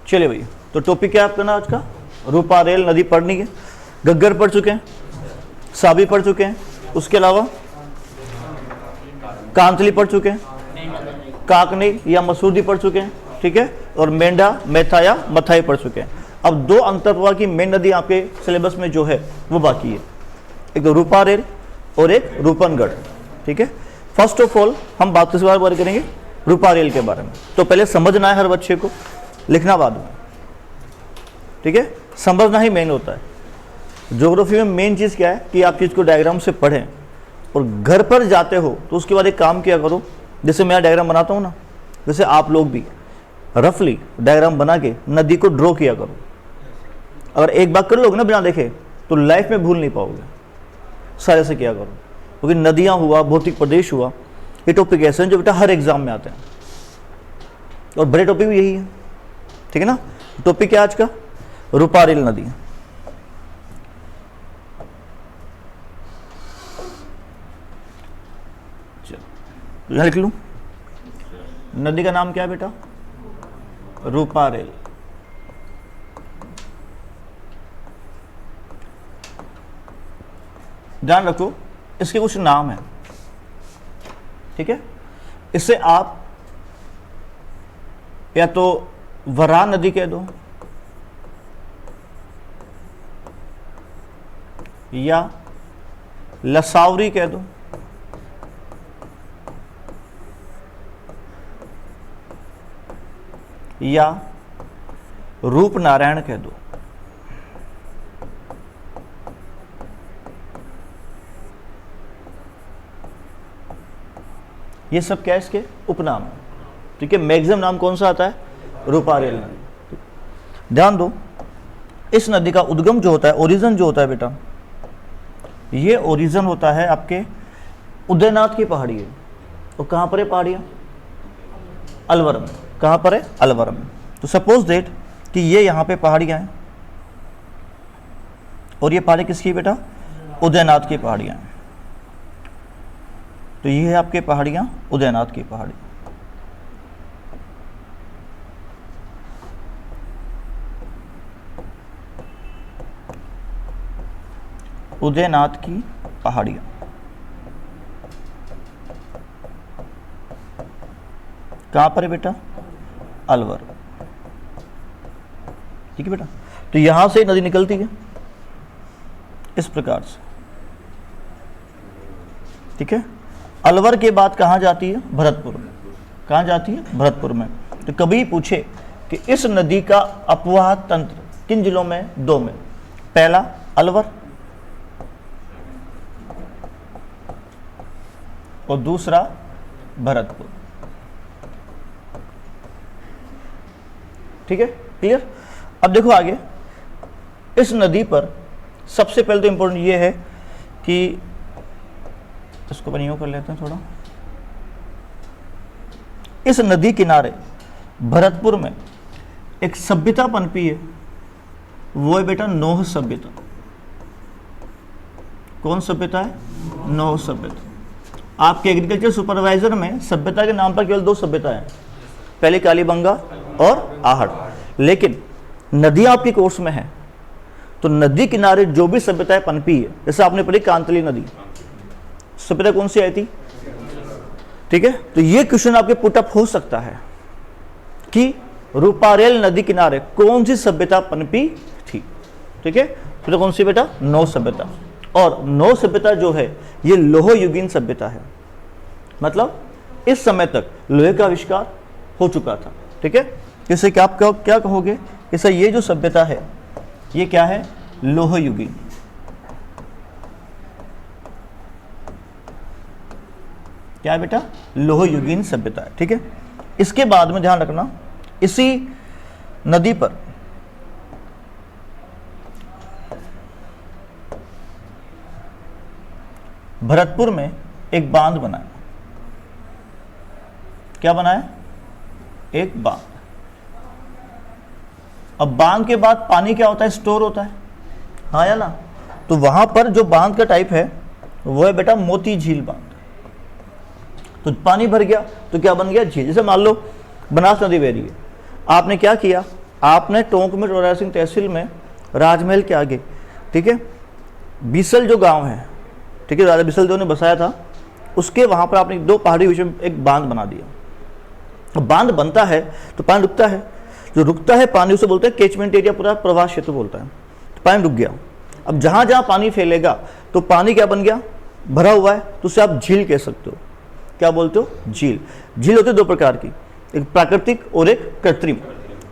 चलिए भैया, तो टॉपिक क्या है आपका ना आज का? रूपा रेल नदी पढ़नी है। गग्गर पढ़ चुके हैं, साबी पढ़ चुके हैं, उसके अलावा कांतली पढ़ चुके हैं, काकनी या मसूदी पढ़ चुके हैं, ठीक है, और मेंढा, मेथा या मथाई पढ़ चुके हैं। अब दो अंतरप्रवाह की मेन नदी आपके सिलेबस में जो है वो बाकी है, एक तो रूपा रेल और एक रूपनगढ़, ठीक है। फर्स्ट ऑफ ऑल हम बात किस बारे में करेंगे? रूपा रेल के बारे में। तो पहले समझना है हर बच्चे को, लिखना बाद में, ठीक है। समझना ही मेन होता है। ज्योग्राफी में मेन चीज़ क्या है कि आप चीज़ को डायग्राम से पढ़ें और घर पर जाते हो तो उसके बाद एक काम किया करो, जैसे मैं डायग्राम बनाता हूँ ना, वैसे आप लोग भी रफली डायग्राम बना के नदी को ड्रॉ किया करो। अगर एक बार कर लोगे ना बिना देखे तो लाइफ में भूल नहीं पाओगे। सारे से किया करो, क्योंकि नदियाँ हुआ, भौतिक प्रदेश हुआ, ये टॉपिक ऐसे हैं जो बेटा हर एग्जाम में आते हैं और बड़े टॉपिक भी यही है, ठीक है ना। टॉपिक क्या आज का? रूपा रेल नदी। चलो लिख लूं, नदी का नाम क्या है बेटा? रूपा रेल। ध्यान रखो, इसके कुछ नाम हैं, ठीक है। इससे आप या तो वराह नदी कह दो, या लसावरी कह दो, या रूपनारायण कह दो। ये सब क्या है? इसके उपनाम, ठीक है। मैक्सिमम नाम कौन सा आता है? रूपा रेल नदी। ध्यान दो, इस नदी का उद्गम जो होता है, ओरिजिन जो होता है बेटा, ये ओरिजिन होता है आपके उदयनाथ की पहाड़ी है। तो कहाँ पर है पहाड़ियाँ? अलवर में। कहाँ पर है? अलवर में। तो सपोज दैट कि ये यहाँ पे पहाड़ियाँ हैं और ये पहाड़ी किसकी बेटा? उदयनाथ की पहाड़ियाँ हैं। तो ये है आपके पहाड़ियाँ, उदयनाथ की पहाड़ी। उदयनाथ की पहाड़ियाँ। कहाँ पर है बेटा? अलवर, ठीक है बेटा। तो यहां से नदी निकलती है इस प्रकार से, ठीक है। अलवर के बाद कहाँ जाती है? भरतपुर में। कहाँ जाती है? भरतपुर में। तो कभी पूछे कि इस नदी का अपवाह तंत्र किन जिलों में? दो में। पहला अलवर और दूसरा भरतपुर, ठीक है, क्लियर। अब देखो आगे, इस नदी पर सबसे पहले तो इंपॉर्टेंट ये है कि इसको बनियो कर लेते हैं थोड़ा। इस नदी किनारे भरतपुर में एक सभ्यता पनपी है, वो है बेटा नौह सभ्यता। कौन सभ्यता है? नौह सभ्यता। आपके एग्रीकल्चर सुपरवाइजर में सभ्यता के नाम पर केवल दो सभ्यता है, पहले कालीबंगा और आहड़। लेकिन नदियां आपके कोर्स में है, तो नदी किनारे जो भी सभ्यताएं पनपी है, जैसे आपने पढ़ी कांतली नदी, सभ्यता कौन सी आई थी? ठीक है। तो ये क्वेश्चन आपके पुटअप हो सकता है कि रूपा रेल नदी किनारे कौन सी सभ्यता पनपी थी, ठीक है। तो कौन सी बेटा? नौ सभ्यता। और नौ सभ्यता जो है ये लोह युगीन सभ्यता है, मतलब इस समय तक लोहे का आविष्कार हो चुका था, ठीक है। इसे क्या आप क्या कहोगे? इसे ये जो सभ्यता है ये क्या है? लोह युगीन। क्या है बेटा? लोह युगीन सभ्यता है, ठीक है। इसके बाद में ध्यान रखना, इसी नदी पर भरतपुर में एक बांध बना है। क्या बना है? एक बांध। अब बांध के बाद पानी क्या होता है? स्टोर होता है, हाँ या ना। तो वहां पर जो बांध का टाइप है वो है बेटा मोती झील बांध। तो पानी भर गया तो क्या बन गया? झील। जैसे मान लो बनास नदी बह रही है, आपने क्या किया? आपने टोंक में टोरा सिंह तहसील में राजमहल के आगे, ठीक है, बीसल जो गांव है, ठीक है, राजा बीसल देव ने बसाया था, उसके वहां पर आपने 2 पहाड़ी बीच में एक बांध बना दिया। बांध बनता है तो पानी रुकता है, जो रुकता है पानी उसे बोलते हैं कैचमेंट एरिया, पूरा प्रवाह क्षेत्र बोलता है। तो पानी रुक गया। अब जहां जहां पानी फैलेगा तो पानी क्या बन गया, भरा हुआ है, तो उसे आप झील कह सकते हो। क्या बोलते हो, झील। झील होती है 2 प्रकार की, एक प्राकृतिक और एक कृत्रिम।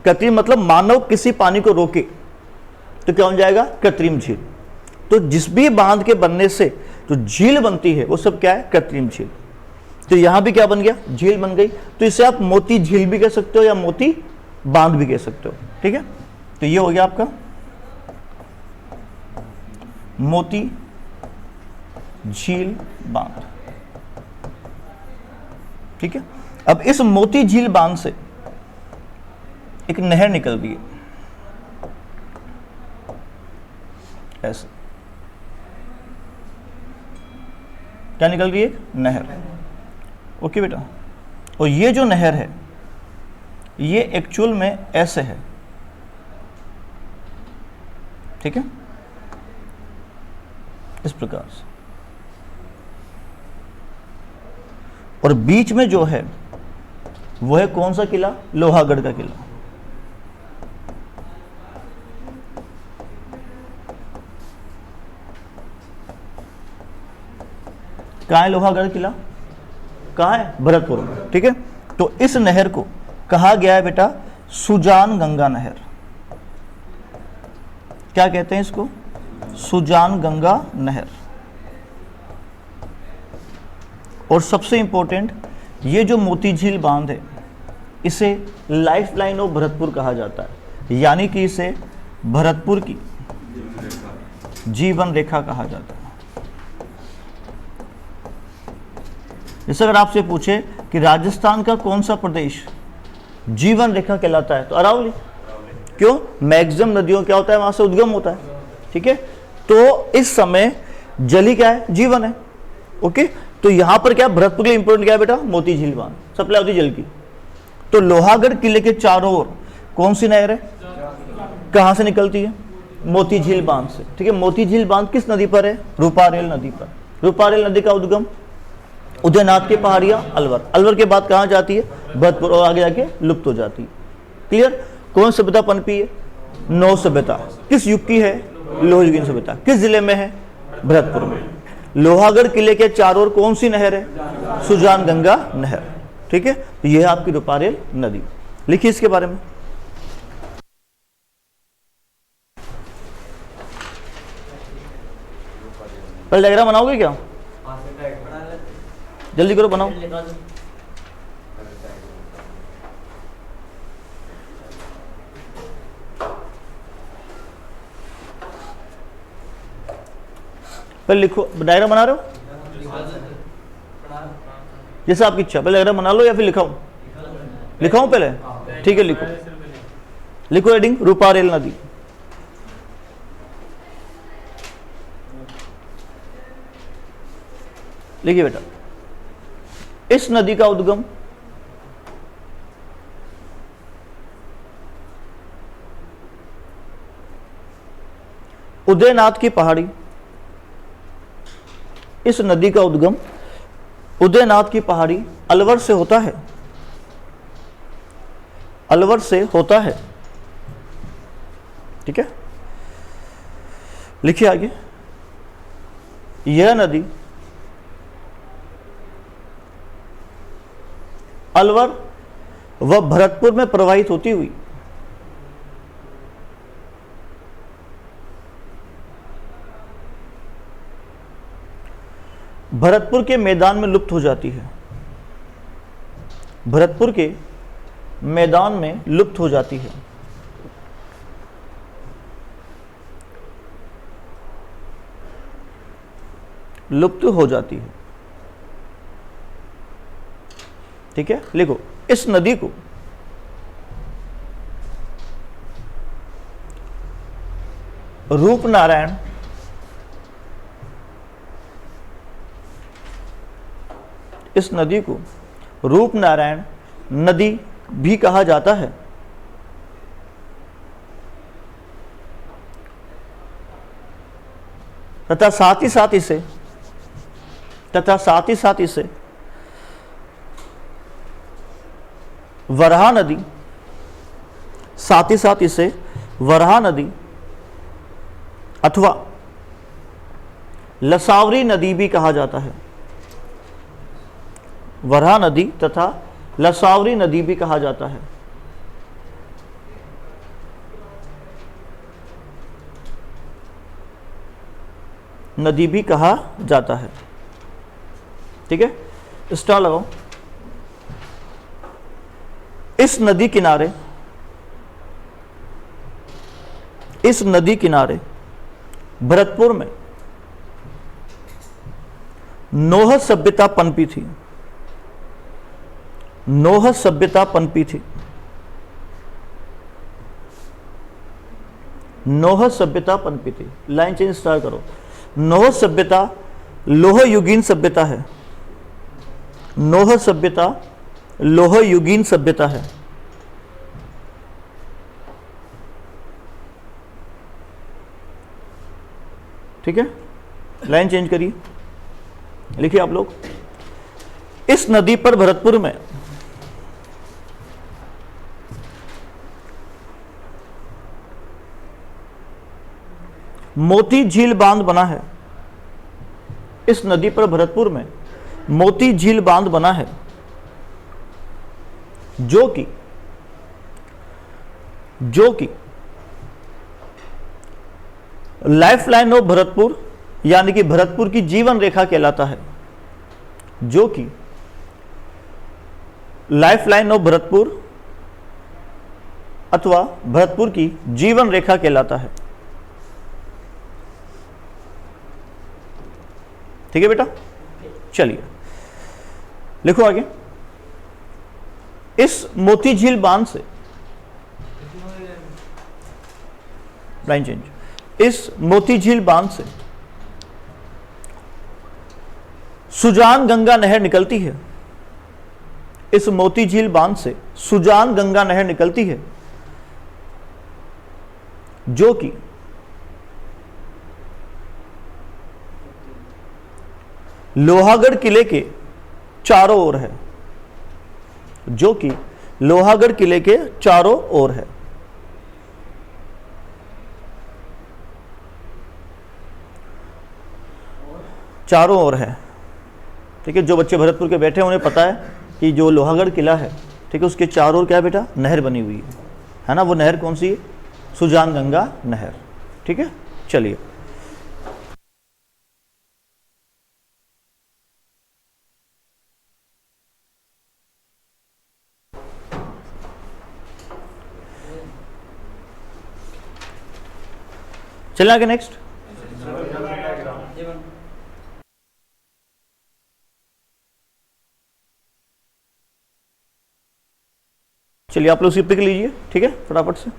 कृत्रिम मतलब मानव किसी पानी को रोके तो क्या बन जाएगा, कृत्रिम झील। तो जिस भी बांध के बनने से जो झील बनती है वो सब क्या है, कृत्रिम झील। तो यहां भी क्या बन गया, झील बन गई। तो इसे आप मोती झील भी कह सकते हो या मोती बांध भी कह सकते हो, ठीक है। तो ये हो गया आपका मोती झील बांध, ठीक है। अब इस मोती झील बांध से एक नहर निकल रही है, ऐसे क्या निकल रही है, नहर। ओके बेटा, और ये जो नहर है ये एक्चुअल में ऐसे है, ठीक है, इस प्रकार से। और बीच में जो है वो है कौन सा किला, लोहागढ़ का किला। कहाँ है लोहागढ़ किला, कहाँ है, भरतपुर में, ठीक है। तो इस नहर को कहा गया है बेटा सुजान गंगा नहर। क्या कहते हैं इसको, सुजान गंगा नहर। और सबसे इंपॉर्टेंट, ये जो मोती झील बांध है इसे लाइफ लाइन ऑफ भरतपुर कहा जाता है, यानी कि इसे भरतपुर की जीवन रेखा कहा जाता है। जैसे अगर आपसे पूछे कि राजस्थान का कौन सा प्रदेश जीवन रेखा कहलाता है, तो अरावली। क्यों, मैक्सिमम नदियों क्या होता है वहां से उद्गम होता है, ठीक है। तो इस समय जल ही क्या है, जीवन है। ओके, तो यहां पर क्या भरतपुर के लिए इंपोर्टेंट क्या है बेटा, मोती झील बांध, सप्लाई होती जल की। तो लोहागढ़ किले के चारों ओर कौन सी नहर है, कहां से निकलती है, मोती झील बांध से, ठीक है। मोती झील बांध किस नदी पर है, रूपारेल नदी पर। रूपारेल नदी का उद्गम उदयनाथ के पहाड़िया अलवर, अलवर के बाद कहां जाती है, भरतपुर, और आगे जाके लुप्त हो जाती है। क्लियर। कौन सभ्यता पनपी है, नौ सभ्यता। किस युग की है, लोहयुगीन सभ्यता। किस जिले में है, भरतपुर में। लोहागढ़ किले के चारों ओर कौन सी नहर है, सुजान गंगा नहर, ठीक है। तो यह है आपकी रूपारेल नदी। लिखिए इसके बारे में। पहले डायग्राम बनाओगे क्या, जल्दी करो बनाओ। पहले लिखो, डायग्राम बना रहे हो, जैसे आपकी इच्छा। पहले डायग्राम बना लो या फिर लिखाऊं, लिखाऊं पहले, ठीक है। लिखो, लिखो हेडिंग रूपारेल नदी। लिखिए बेटा, इस नदी का उद्गम उदयनाथ की पहाड़ी, इस नदी का उद्गम उदयनाथ की पहाड़ी अलवर से होता है, अलवर से होता है, ठीक है। लिखिए आगे, यह नदी अलवर व भरतपुर में प्रवाहित होती हुई भरतपुर के मैदान में लुप्त हो जाती है, भरतपुर के मैदान में लुप्त हो जाती है। लुप्त हो जाती है, ठीक है। लिखो, इस नदी को रूपनारायण इस नदी को रूपनारायण नदी भी कहा जाता है। तथा साथ ही साथ इसे वराहा नदी, साथ ही साथ इसे वराहा नदी अथवा लसावरी नदी भी कहा जाता है। वराहा नदी तथा लसावरी नदी भी कहा जाता है। नदी भी कहा जाता है। ठीक है, स्टार लगाओ। इस नदी किनारे भरतपुर में नोह सभ्यता पनपी थी। नोह सभ्यता पनपी थी। नोह सभ्यता पनपी थी। लाइन चेंज स्टार करो। नोह सभ्यता लोह युगीन सभ्यता है। नोह सभ्यता लोह युगीन सभ्यता है। ठीक है, लाइन चेंज करिए, लिखिए आप लोग। इस नदी पर भरतपुर में मोती झील बांध बना है। इस नदी पर भरतपुर में मोती झील बांध बना है, जो कि लाइफ लाइन ऑफ भरतपुर यानी कि भरतपुर की जीवन रेखा कहलाता है। जो कि लाइफ लाइन ऑफ भरतपुर अथवा भरतपुर की जीवन रेखा कहलाता है। ठीक है बेटा, चलिए लिखो आगे। इस मोती झील बांध से, लाइन चेंज, इस मोती झील बांध से सुजान गंगा नहर निकलती है। इस मोती झील बांध से सुजान गंगा नहर निकलती है, जो कि लोहागढ़ किले के चारों ओर है। जो कि लोहागढ़ किले के चारों ओर है। चारों ओर है। ठीक है, जो बच्चे भरतपुर के बैठे हैं उन्हें पता है कि जो लोहागढ़ किला है, ठीक है, उसके चारों ओर क्या है बेटा, नहर बनी हुई है ना। वो नहर कौन सी है? सुजान गंगा नहर। ठीक है, चलिए चलिए आगे नेक्स्ट। चलिए आप लोग उसी पिक लीजिए। ठीक है, फटाफट से।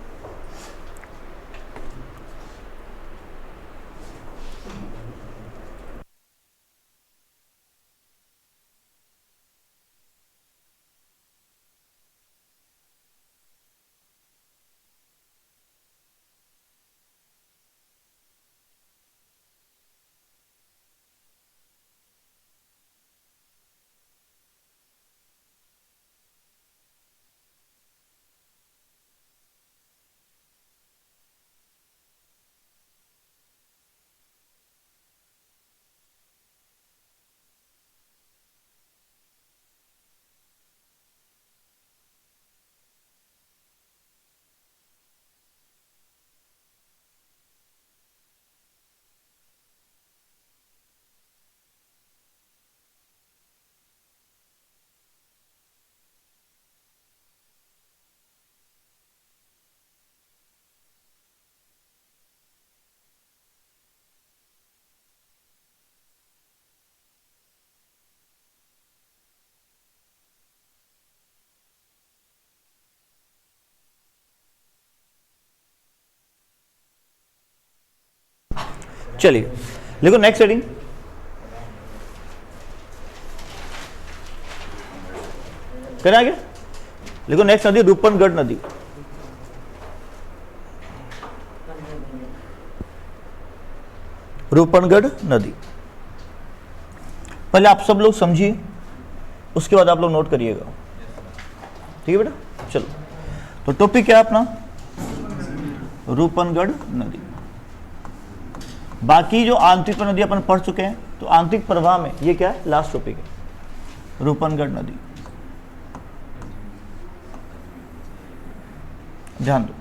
चलिए देखो नेक्स्ट हेडिंग। करें आगे, देखो नेक्स्ट नदी रूपनगढ़ नदी। रूपनगढ़ नदी। पहले आप सब लोग समझिए, उसके बाद आप लोग नोट करिएगा, ठीक है बेटा। चलो, तो टॉपिक क्या है अपना, रूपनगढ़ नदी। बाकी जो आंतरिक नदी अपन पढ़ चुके हैं, तो आंतरिक प्रवाह में ये क्या है, लास्ट टॉपिक है, रूपनगढ़ नदी। ध्यान दो,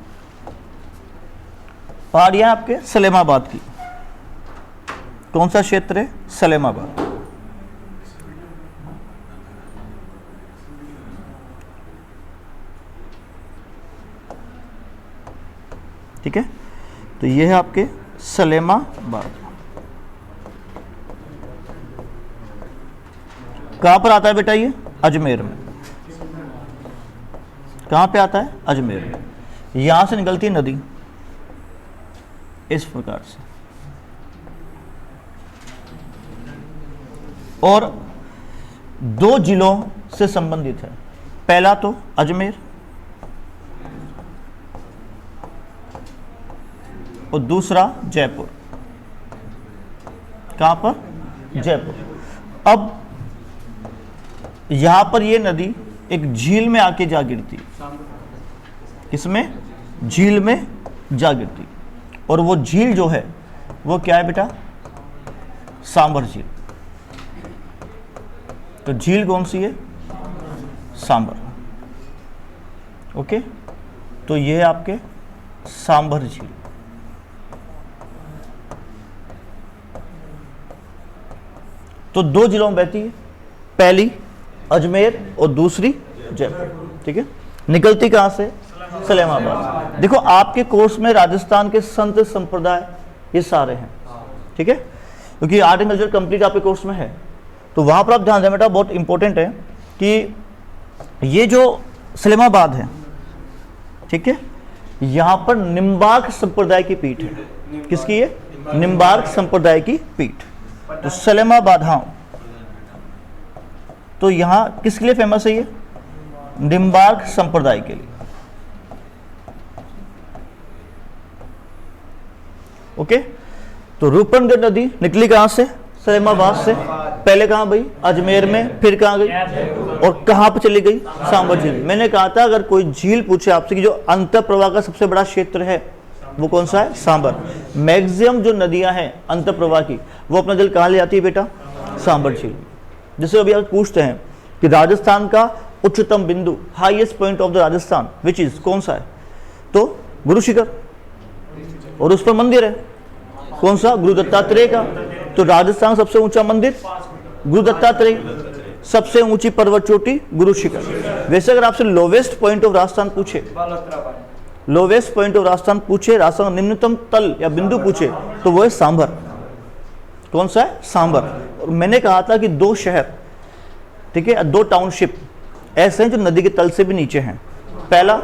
पहाड़ियां आपके सलेमाबाद की, कौन सा क्षेत्र है, सलेमाबाद। ठीक है, तो ये है आपके सलेमाबाद। कहां पर आता है बेटा ये, अजमेर में। कहां पे आता है, अजमेर में। यहां से निकलती है नदी इस प्रकार से, और दो जिलों से संबंधित है। पहला तो अजमेर और दूसरा जयपुर। कहां पर, जयपुर। अब यहां पर ये नदी एक झील में आके जा गिरती, किसमें, झील में जा गिरती, और वो झील जो है वो क्या है बेटा, सांभर झील। तो झील कौन सी है, सांभर। ओके, तो ये है आपके सांभर झील। तो दो जिलों में बहती है, पहली अजमेर और दूसरी जयपुर। ठीक है, निकलती कहां से, सलेमाबाद। देखो आपके कोर्स में राजस्थान के संत संप्रदाय ये सारे हैं, ठीक है, क्योंकि आर्ट एंड कल्चर कंप्लीट आपके कोर्स में है। तो वहां पर आप ध्यान दें बेटा, बहुत इंपॉर्टेंट है कि ये जो सलेमाबाद है, ठीक है, यहां पर निम्बार्क संप्रदाय की पीठ है। किसकी है, निम्बार्क संप्रदाय की पीठ। तो सलेमाबाद, हाँ, तो यहां किसके लिए फेमस है ये, निम्बार्क संप्रदाय के लिए। ओके, तो रूपनगढ़ नदी निकली कहां से, सलेमाबाद से। पहले कहां भाई, अजमेर में, फिर कहां गई, और कहां पे चली गई, सांभर झील। मैंने कहा था अगर कोई झील पूछे आपसे कि जो अंतर प्रवाह का सबसे बड़ा क्षेत्र है वो कौन सा है, सांभर। मैक्सिमम जो नदियां हैं अंतर प्रवाह की, वो अपना जल कहां ले जाती है बेटा, सांभर झील। जैसे अभी आप पूछते हैं कि राजस्थान का उच्चतम बिंदु, highest point of the Rajasthan which is, कौन सा है, तो गुरु शिखर, और उस पर मंदिर है, कौन सा, गुरु दत्तात्रेय का। तो राजस्थान सबसे ऊंचा मंदिर गुरु दत्तात्रेय, सबसे ऊंची पर्वत चोटी गुरु शिखर। वैसे अगर आपसे लोवेस्ट पॉइंट ऑफ राजस्थान पूछे, लोवेस्ट पॉइंट ऑफ राजस्थान पूछे, राजस्थान निम्नतम तल या बिंदु पूछे, तो वो है सांभर। कौन सा है, सांभर। और मैंने कहा था कि दो शहर, ठीक है, दो टाउनशिप ऐसे हैं जो नदी के तल से भी नीचे हैं। पहला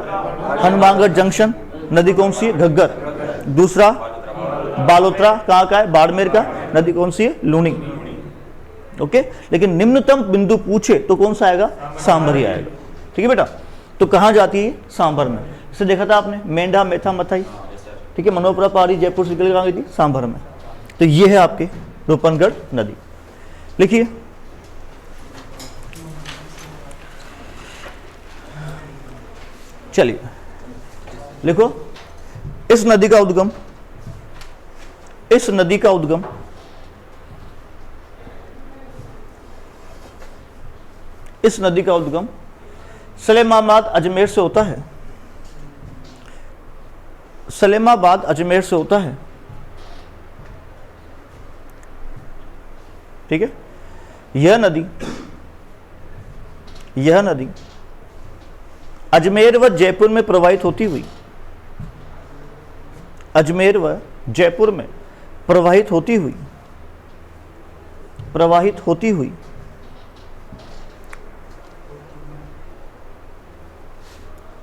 हनुमानगढ़ जंक्शन, नदी कौन सी है, घग्गर। दूसरा बालोतरा, कहाँ का है, बाड़मेर का, नदी कौन सी है, लूनी। ओके, लेकिन निम्नतम बिंदु पूछे तो कौन सा आएगा, सांभर ही आएगा। ठीक है बेटा, तो कहाँ जाती है, सांभर में। इसे देखा था आपने, मेंढा, मेथा, मथाई, ठीक है, मनोपुरा पहाड़ी, जयपुर से निकल कहाँ गई थी, सांभर में। तो ये है आपके रूपनगढ़ नदी। लिखिए, चलिए लिखो, इस नदी का उद्गम, इस नदी का उद्गम इस नदी का उद्गम सलेमाबाद अजमेर से होता है। सलेमाबाद अजमेर से होता है, ठीक है। यह नदी अजमेर व जयपुर में प्रवाहित होती हुई, अजमेर व जयपुर में प्रवाहित होती हुई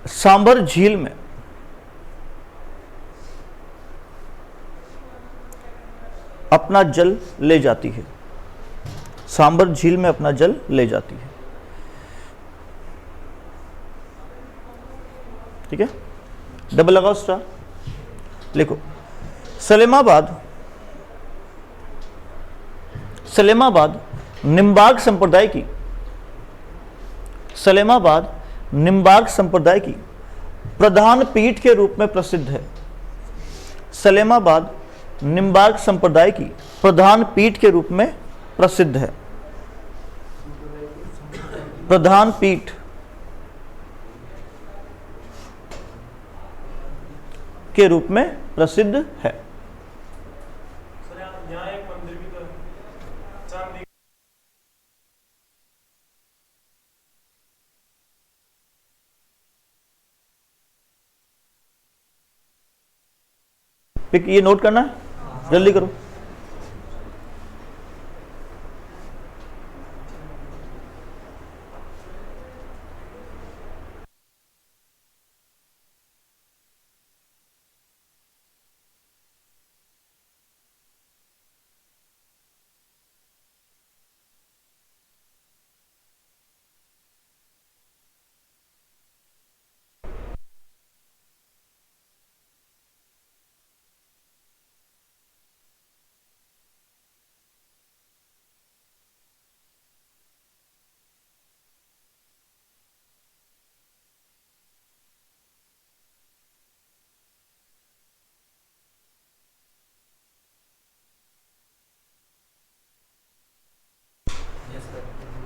सांभर झील में अपना जल ले जाती है। सांभर झील में अपना जल ले जाती है, ठीक है। डबल लगाओ स्टार, लिखो, सलेमाबाद निम्बार्क संप्रदाय की, सलेमाबाद निम्बार्क संप्रदाय की प्रधान पीठ के रूप में प्रसिद्ध है। सलेमाबाद निम्बार्क संप्रदाय की प्रधान पीठ के रूप में प्रसिद्ध है। प्रधान पीठ के रूप में प्रसिद्ध है। यहाँ एक मंदिर भी तो है, चांदी। पिक ये नोट करना है, जल्दी करो।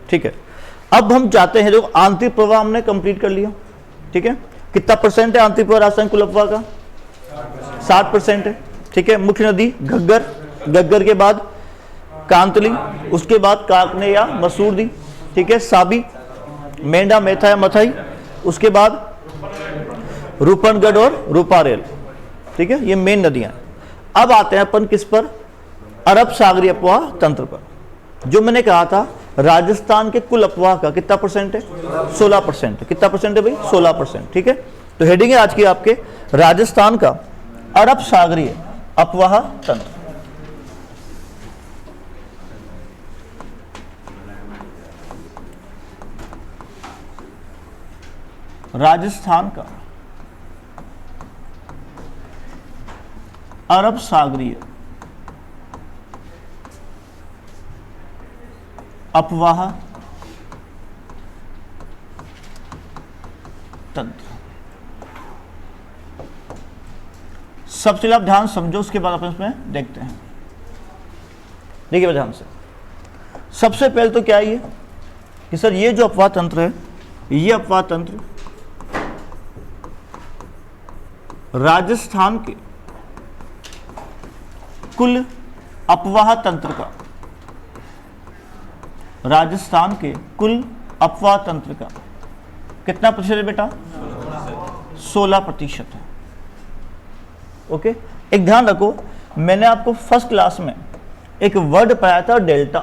ठीक है, अब हम जाते हैं, देखो आंतरिक प्रवाह हमने कंप्लीट कर लिया। ठीक है, कितना परसेंट है आंतरिक प्रवाह राजस्थान कुल अपवाह का? 60% है। ठीक है, मुख्य नदी घग्गर, घग्गर के बाद कांतली, उसके बाद काकने या मसूरदी, ठीक है, साबी, मेंढा, मेथा या मथाई, उसके बाद रूपनगढ़ और रूपारेल। ठीक है, ये मेन नदियां। अब आते हैं अपन किस पर? अरब सागरीय अपवाह तंत्र पर। जो मैंने कहा था राजस्थान के कुल अपवाह का कितना परसेंट है? 16%। कितना परसेंट है भाई? 16%। ठीक है, तो हेडिंग है आज की आपके राजस्थान का अरब सागरीय अपवाह तंत्र। राजस्थान का अरब सागरीय अपवाह तंत्र। सबसे पहले आप ध्यान समझो, उसके बाद अपन इसमें देखते हैं। देखिए ध्यान से, सबसे पहले तो क्या है ये कि सर ये जो अपवाह तंत्र है, ये अपवाह तंत्र राजस्थान के कुल अपवाह तंत्र का, राजस्थान के कुल अपवाह तंत्र का कितना प्रतिशत है बेटा? 16% है। ओके, एक ध्यान रखो, मैंने आपको फर्स्ट क्लास में एक वर्ड पढ़ाया था, डेल्टा।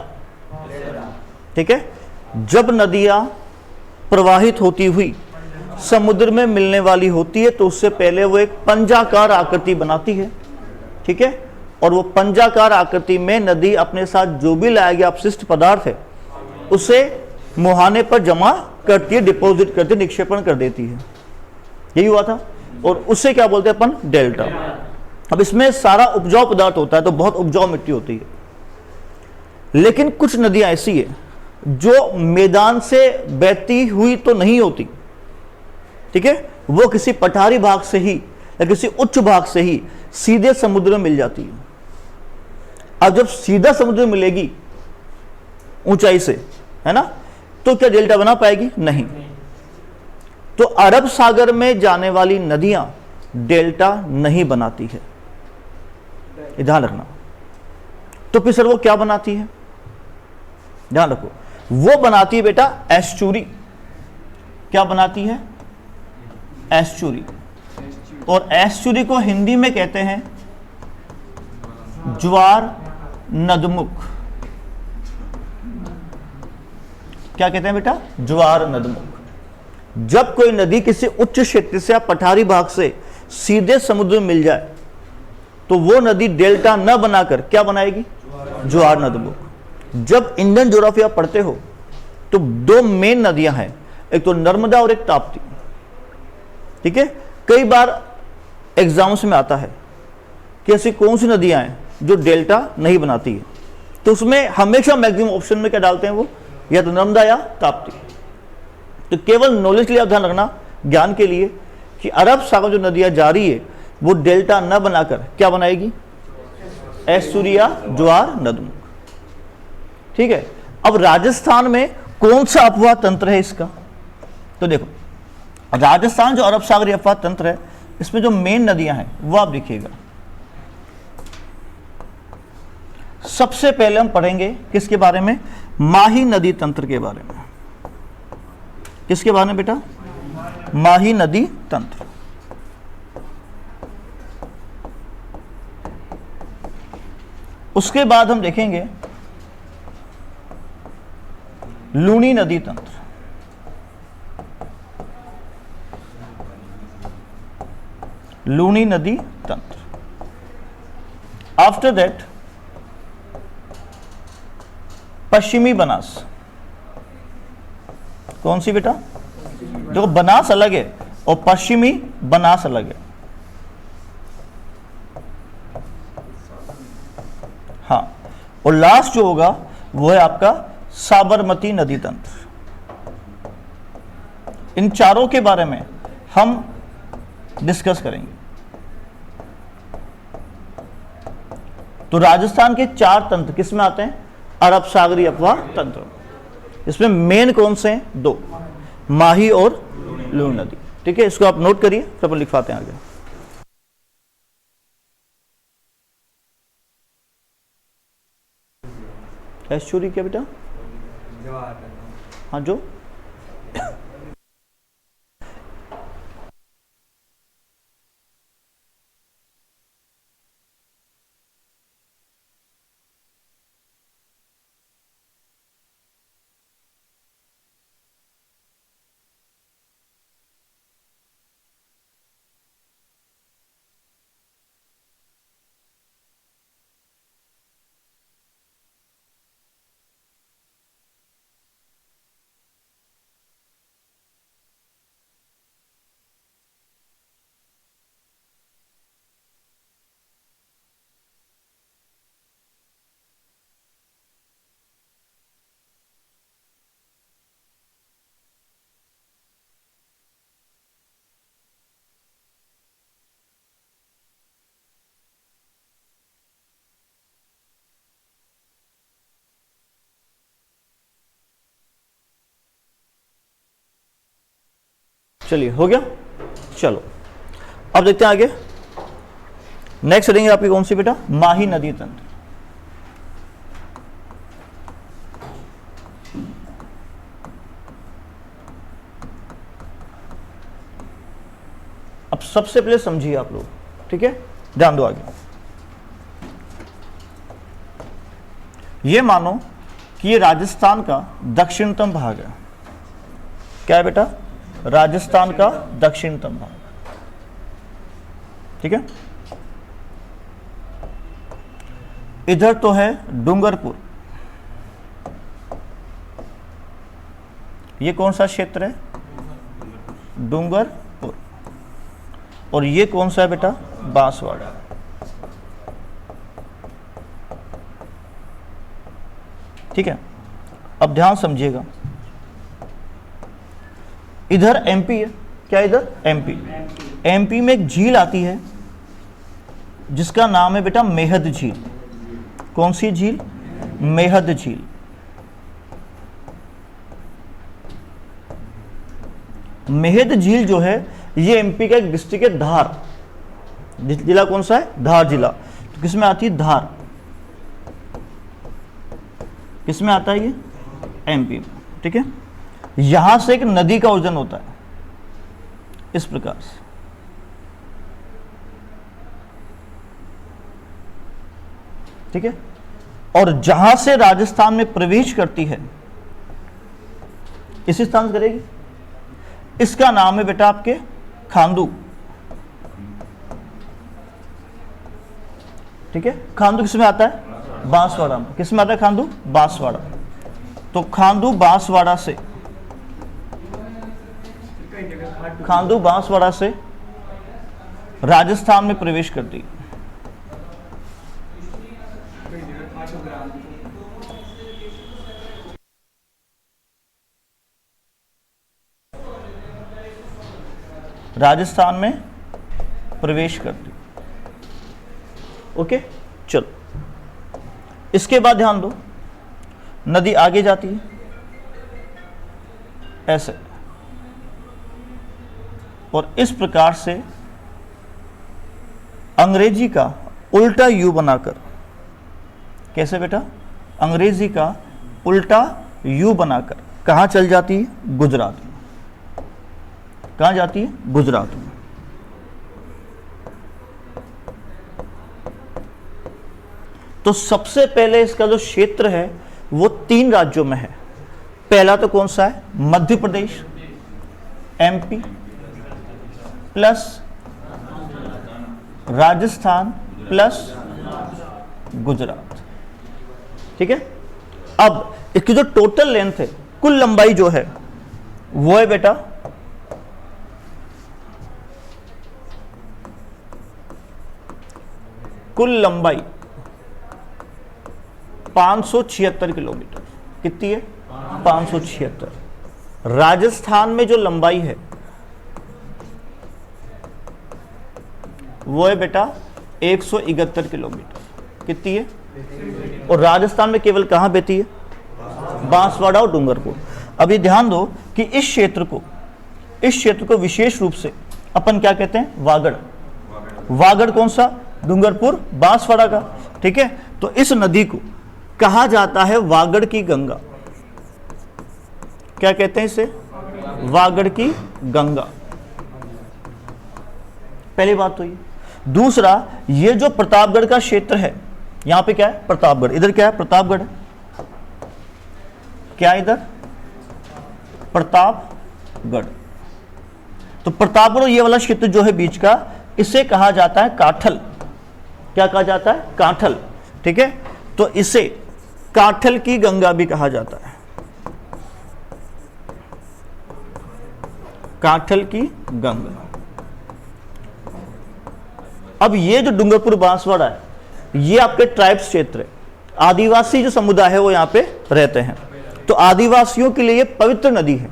ठीक है, जब नदियां प्रवाहित होती हुई समुद्र में मिलने वाली होती है तो उससे पहले वो एक पंजाकार आकृति बनाती है। ठीक है, और वो पंजाकार आकृति में नदी अपने साथ जो भी लाया गया अपशिष्ट पदार्थ है उसे मुहाने पर जमा करती है, डिपॉजिट करती है, निक्षेपण कर देती है। यही हुआ था, और उससे क्या बोलते हैं अपन? डेल्टा। अब इसमें सारा उपजाऊ पदार्थ होता है, तो बहुत उपजाऊ मिट्टी होती है। लेकिन कुछ नदियां ऐसी है जो मैदान से बहती हुई तो नहीं होती। ठीक है, वो किसी पठारी भाग से ही या किसी उच्च भाग से ही सीधे समुद्र में मिल जाती है। अब जब सीधा समुद्र में मिलेगी ऊंचाई से, है ना, तो क्या डेल्टा बना पाएगी? नहीं। तो अरब सागर में जाने वाली नदियां डेल्टा नहीं बनाती है, ध्यान रखना। तो फिर सर वो क्या बनाती है? ध्यान रखो, वो बनाती है बेटा एस्चुरी। क्या बनाती है? एस्चुरी। और एस्चुरी को हिंदी में कहते हैं ज्वार नदमुख। क्या कहते हैं बेटा? ज्वार नदमुख। जब कोई नदी किसी उच्च क्षेत्र से या पठारी भाग से सीधे समुद्र में मिल जाए तो वो नदी डेल्टा न बनाकर क्या बनाएगी? ज्वार नदमुख। जब इंडियन ज्योग्राफी आप पढ़ते हो तो दो मेन नदियां हैं, एक तो नर्मदा और एक ताप्ती। ठीक है, कई बार एग्जाम्स में आता है कि ऐसी कौन सी नदियां हैं जो डेल्टा नहीं बनाती है। तो उसमें हमेशा मैक्सिमम ऑप्शन में क्या डालते हैं वो, या तो नर्मदा या ताप्ती। तो केवल नॉलेज के लिए आप ध्यान रखना, ज्ञान के लिए, कि अरब सागर जो नदियां जा रही है वो डेल्टा न बनाकर क्या बनाएगी, एस्टुरिया, ज्वार, नदमुख। ठीक है। अब राजस्थान में कौन सा अफवाह तंत्र है इसका, तो देखो राजस्थान जो अरब सागरीय अफवाह तंत्र है, इसमें जो मेन नदियां हैं वो आप देखिएगा। सबसे पहले हम पढ़ेंगे किसके बारे में, माही नदी तंत्र के बारे में। किसके बारे में बेटा, माही नदी तंत्र। उसके बाद हम देखेंगे लूणी नदी तंत्र। लूणी नदी तंत्र। आफ्टर दैट पश्चिमी बनास। कौन सी बेटा, देखो बनास अलग है और पश्चिमी बनास अलग है। हाँ, और लास्ट जो होगा वो है आपका साबरमती नदी तंत्र। इन चारों के बारे में हम डिस्कस करेंगे। तो राजस्थान के 4 तंत्र किस में आते हैं, अरब सागरीय अफवाह तंत्र। इसमें मेन कौन से हैं, 2, माही और लूणी नदी। ठीक है, इसको आप नोट करिए, फिर अपन लिखवाते हैं आगे। एस्चुरी क्या बेटा, हाँ जो चलिए हो गया। चलो अब देखते हैं आगे। नेक्स्ट रहेंगे आपकी कौन सी बेटा, माही नदी तंत्र। अब सबसे पहले समझिए आप लोग, ठीक है, ध्यान दो आगे। ये मानो कि ये राजस्थान का दक्षिणतम भाग है। क्या है बेटा, राजस्थान का दक्षिणतम भाग। ठीक है, इधर तो है डूंगरपुर, ये कौन सा क्षेत्र है, डूंगरपुर। और ये कौन सा है बेटा, बांसवाड़ा। ठीक है, अब ध्यान समझिएगा, इधर एमपी है। क्या इधर, एमपी। एमपी में एक झील आती है जिसका नाम है बेटा मेहद झील। कौन सी झील, मेहद झील। मेहद झील जो है ये एमपी का एक डिस्ट्रिक्ट है, धार। जिला कौन सा है, धार जिला। तो किसमें आती है, धार। किसमें आता है ये, एमपी में। ठीक है, यहां से एक नदी का उर्जन होता है इस प्रकार से। ठीक है, और जहां से राजस्थान में प्रवेश करती है इसी स्थान से करेगी। इसका नाम है बेटा आपके खांदू। ठीक है, खांदू किसमें आता है, बांसवाड़ा में। किसमें आता है खांदू, बांसवाड़ा। तो खांदू बांसवाड़ा से, खांदू बांसवाड़ा से राजस्थान में प्रवेश करती। राजस्थान में प्रवेश करती। ओके, चलो इसके बाद ध्यान दो, नदी आगे जाती है ऐसे, और इस प्रकार से अंग्रेजी का उल्टा यू बनाकर, कैसे बेटा, अंग्रेजी का उल्टा यू बनाकर कहां चल जाती है? गुजरात में। कहां जाती है? गुजरात में। तो सबसे पहले इसका जो क्षेत्र है वो 3 राज्यों में है। पहला तो कौन सा है? Madhya Pradesh, MP plus Rajasthan plus Gujarat. ठीक है। अब इसकी जो टोटल लेंथ है, कुल लंबाई जो है वो है बेटा कुल लंबाई 576 किलोमीटर। कितनी है? 576। राजस्थान में जो लंबाई है वो है बेटा 171 किलोमीटर। कितनी है? और राजस्थान में केवल कहां बहती है? बांसवाड़ा और डूंगरपुर। अब ये ध्यान दो कि इस क्षेत्र को विशेष रूप से अपन क्या कहते हैं? वागड़। वागड़ कौन सा? डूंगरपुर बांसवाड़ा का। ठीक है। तो इस नदी को कहा जाता है वागड़ की गंगा। क्या कहते हैं इसे? वागड़ की गंगा। पहली बात तो ये। दूसरा, ये जो प्रतापगढ़ का क्षेत्र है, यहां पे क्या है? प्रतापगढ़। इधर क्या है? प्रतापगढ़। क्या इधर? प्रतापगढ़। तो प्रतापगढ़ ये वाला क्षेत्र जो है बीच का, इसे कहा जाता है काठल। क्या कहा जाता है? काठल। ठीक है। तो इसे काठल की गंगा भी कहा जाता है। काठल की गंगा। अब ये जो डूंगरपुर बांसवाड़ा है, ये आपके ट्राइब्स क्षेत्र है। आदिवासी जो समुदाय है वो यहां पे रहते हैं। तो आदिवासियों के लिए ये पवित्र नदी है।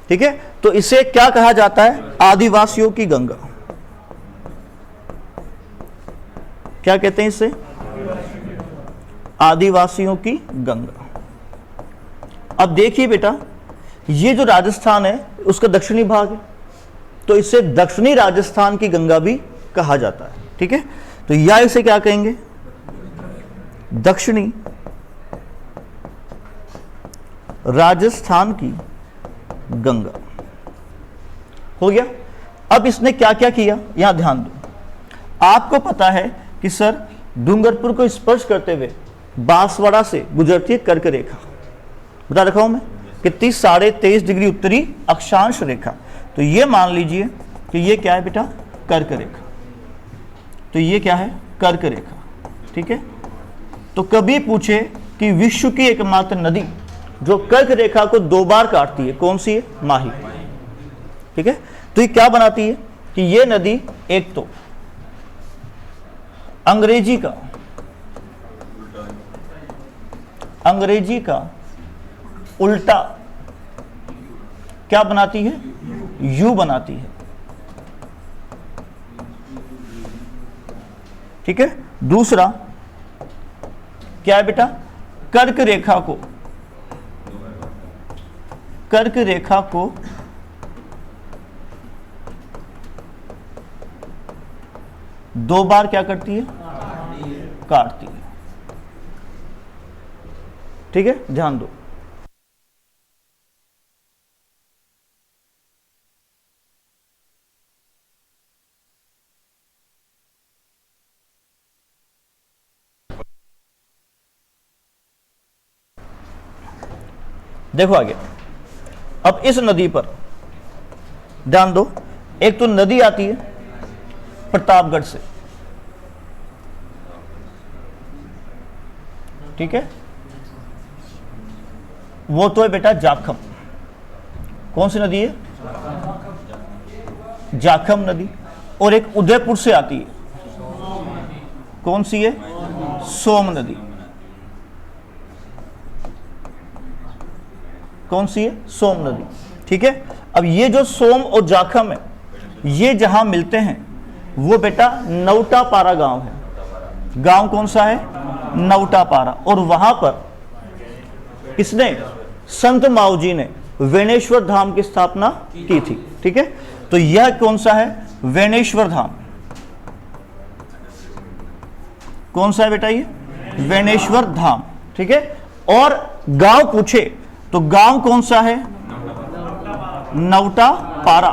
ठीक है। तो इसे क्या कहा जाता है? आदिवासियों की गंगा। क्या कहते हैं इसे? आदिवासियों की गंगा। अब देखिए बेटा, ये जो राजस्थान है उसका दक्षिणी भाग है, तो इसे दक्षिणी राजस्थान की गंगा भी कहा जाता है। ठीक है। तो या इसे क्या कहेंगे? दक्षिणी राजस्थान की गंगा। हो गया। अब इसने क्या क्या किया, यहां ध्यान दो। आपको पता है कि सर डूंगरपुर को स्पर्श करते हुए बांसवाड़ा से गुजरती है कर्क रेखा। बता रखा हूं मैं कितनी? 23.5 डिग्री उत्तरी अक्षांश रेखा। तो ये मान लीजिए कि ये क्या है बेटा? कर्क रेखा। तो ये क्या है? कर्क रेखा। ठीक है। तो कभी पूछे कि विश्व की एकमात्र नदी जो कर्क रेखा को 2 बार काटती है, कौन सी है? माही। ठीक है। तो ये क्या बनाती है कि ये नदी एक तो अंग्रेजी का उल्टा क्या बनाती है? यू बनाती है। ठीक है। दूसरा क्या है बेटा? कर्क रेखा को दो बार क्या करती है? काटती है। ठीक है। ध्यान दो। देखो आगे। अब इस नदी पर ध्यान दो। एक तो नदी आती है प्रतापगढ़ से। ठीक है। वो तो है बेटा जाखम। कौन सी नदी है? जाखम नदी। और एक उदयपुर से आती है। कौन सी है? सोम नदी। कौन सी है? सोम नदी। ठीक है। अब ये जो सोम और जाखम है, ये जहां मिलते हैं वो बेटा नौटापारा गांव है। गांव कौन सा है? नौटापारा। और वहां पर किसने? संत माऊजी ने वेणेश्वर धाम की स्थापना की थी। ठीक है, तो यह कौन सा है? वेणेश्वर धाम। कौन सा है बेटा? ये वेणेश्वर धाम। ठीक है, और गांव पूछे तो गांव कौन सा है? नौटापारा।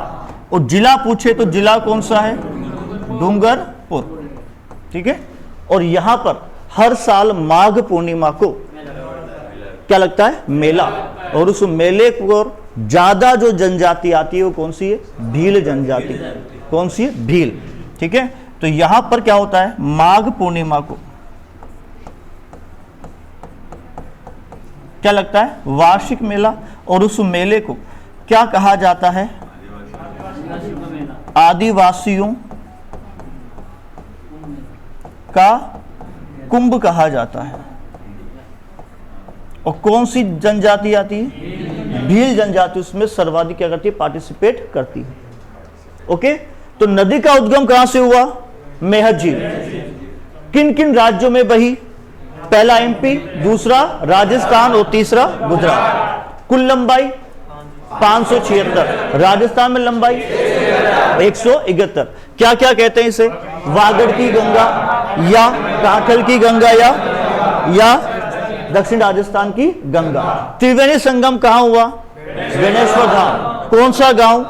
और जिला पूछे तो जिला कौन सा है? डूंगरपुर। ठीक है, और यहां पर हर साल माघ पूर्णिमा को क्या लगता है? मेला। और उस मेले को ज्यादा जो जनजाति आती है वो कौन सी है? भील जनजाति। कौन सी है? भील। ठीक है, तो यहां पर क्या होता है? माघ पूर्णिमा को क्या लगता है? वार्षिक मेला। और उस मेले को क्या कहा जाता है? आदिवासियों का कुंभ कहा जाता है। और कौन सी जनजाति आती है? भील जनजाति उसमें सर्वाधिक क्या करती है? पार्टिसिपेट करती है। ओके, तो नदी का उद्गम कहां से हुआ? मेहत झील। किन किन राज्यों में बही? पहला एमपी, दूसरा राजस्थान और तीसरा गुजरात। कुल लंबाई 576। राजस्थान में लंबाई 171। क्या क्या कहते हैं इसे? वागड़ की गंगा या काठल की गंगा या दक्षिण राजस्थान की गंगा। त्रिवेणी संगम कहां हुआ? वेणेश्वर धाम। कौन सा गांव?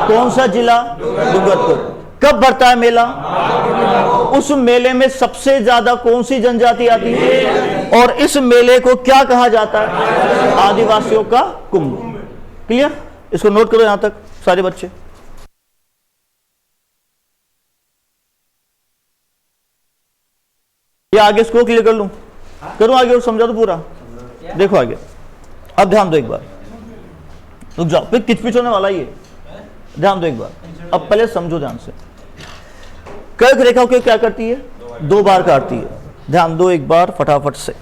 कौन सा जिला? डूंगरपुर। कब भरता है मेला? उस मेले में सबसे ज्यादा कौन सी जनजाति आती है? और इस मेले को क्या कहा जाता है? आदिवासियों का कुंभ। क्लियर? इसको नोट करो यहां तक सारे बच्चे। ये आगे इसको क्लियर कर लूं? करूं आगे और समझा दो पूरा? देखो आगे, अब ध्यान दो एक बार, रुक जाओ, फिर किचपिच होने वाला ही है। ध्यान दो एक बार, अब पहले समझो ध्यान से। कर्क रेखा को क्या करती है? 2 बार काटती है। ध्यान दो एक बार फटाफट से।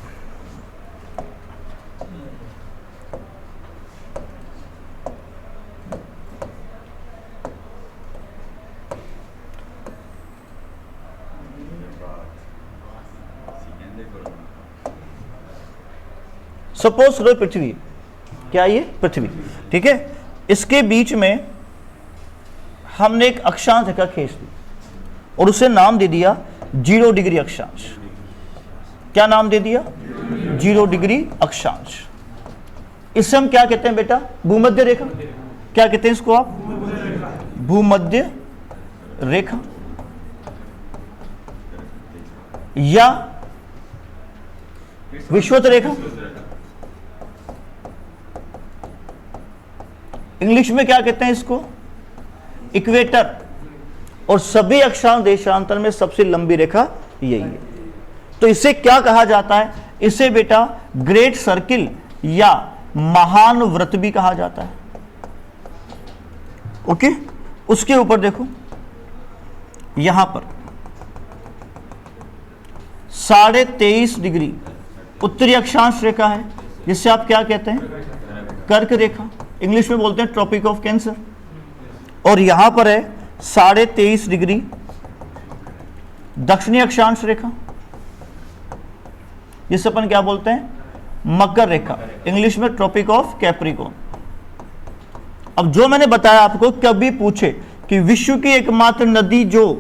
सपोज करो पृथ्वी, क्या ये? पृथ्वी। ठीक है, इसके बीच में हमने एक अक्षांश रेखा खींच दी और उसे नाम दे दिया 0 डिग्री अक्षांश। क्या नाम दे दिया? 0 डिग्री अक्षांश। इसे हम क्या कहते हैं बेटा? भूमध्य रेखा। क्या कहते हैं इसको आप? भूमध्य रेखा या विषुवत रेखा। इंग्लिश में क्या कहते हैं इसको? इक्वेटर। और सभी अक्षांश देशांतर में सबसे लंबी रेखा यही है। तो इसे क्या कहा जाता है? इसे बेटा ग्रेट सर्किल या महान व्रत भी कहा जाता है। ओके, उसके ऊपर देखो, यहां पर 23.5 डिग्री उत्तरी अक्षांश रेखा है, जिससे आप क्या कहते हैं? कर्क रेखा। इंग्लिश में बोलते हैं ट्रॉपिक ऑफ कैंसर। और यहां पर है 23.5 डिग्री दक्षिणी अक्षांश रेखा, जिसे अपन क्या बोलते हैं? मकर रेखा। इंग्लिश में ट्रॉपिक ऑफ कैप्रिकॉर्न। अब जो मैंने बताया आपको, कभी पूछे कि विश्व की एकमात्र नदी जो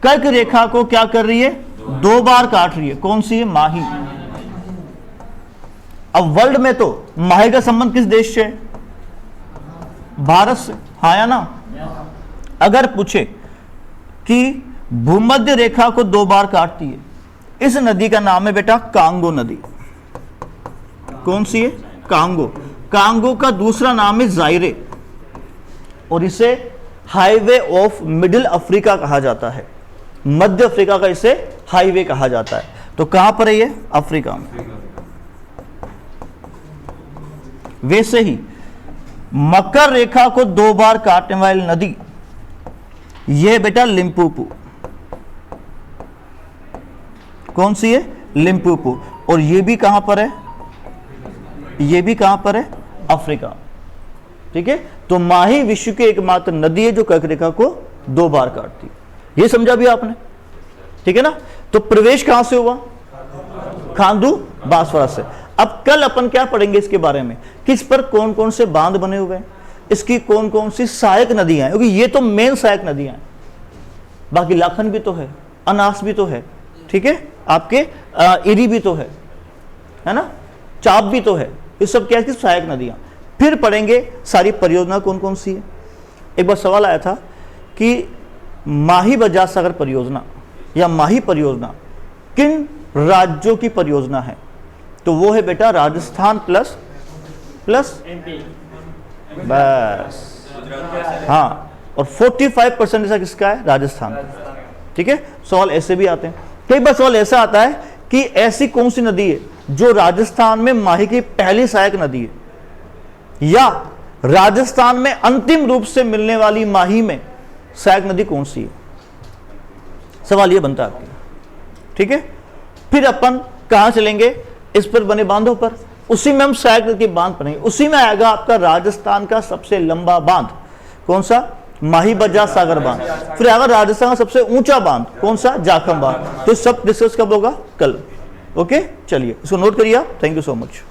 कर्क रेखा को क्या कर रही है? 2 बार काट रही है, कौन सी है? माही। अब वर्ल्ड में तो माही का संबंध किस देश से है? भारत से, हाँ या ना? अगर पूछे कि भूमध्य रेखा को 2 बार काटती है, इस नदी का नाम है बेटा कांगो नदी। कौन सी है? कांगो। कांगो का दूसरा नाम है जायरे, और इसे हाईवे ऑफ मिडिल अफ्रीका कहा जाता है। मध्य अफ्रीका का इसे हाईवे कहा जाता है। तो कहां पर है ये? अफ्रीका में। वैसे ही मकर रेखा को 2 बार काटने वाली नदी यह बेटा लिम्पोपो। कौन सी है? लिम्पोपो। और ये भी कहां पर है? ये भी कहां पर है? अफ्रीका। ठीक है। तो माही विश्व की एकमात्र नदी है जो कर्क रेखा को 2 बार काटती है। ये समझा भी आपने, ठीक है ना। तो प्रवेश कहां से हुआ? खांडू बांसवाड़ा से। अब कल अपन क्या पढ़ेंगे इसके बारे में, किस पर कौन कौन से बांध बने हुए हैं, इसकी कौन कौन सी सहायक नदियां हैं, क्योंकि ये तो मेन सहायक नदियां हैं। बाकी लाखन भी तो है, अनास भी तो है, ठीक है, आपके इरी भी तो है ना, चाप भी तो है। ये सब क्या है? सहायक नदियां। फिर पढ़ेंगे सारी परियोजना कौन कौन सी है। एक बार सवाल आया था कि माही बजाज सागर परियोजना या माही परियोजना किन राज्यों की परियोजना है? तो वो है बेटा राजस्थान प्लस बस, हाँ, और 45% ऐसा किसका है? राजस्थान। ठीक है, सवाल ऐसे भी आते हैं। कई बार सवाल ऐसा आता है कि ऐसी कौन सी नदी है जो राजस्थान में माही की पहली सहायक नदी है, या राजस्थान में अंतिम रूप से मिलने वाली माही में सहायक नदी कौन सी है? सवाल ये बनता है आपके, ठीक है। फिर अपन कहां चलेंगे? इस पर बने बांधों पर, उसी में हम सहायक नदी के बांध पढ़ेंगे। उसी में आएगा आपका राजस्थान का सबसे लंबा बांध, कौन सा? माही बजाज सागर बांध। फिर आएगा राजस्थान का सबसे ऊंचा बांध, कौन सा? जाखम बांध। तो सब डिस्कस कब होगा? कल। ओके, चलिए इसको नोट करिए आप। Thank you so much.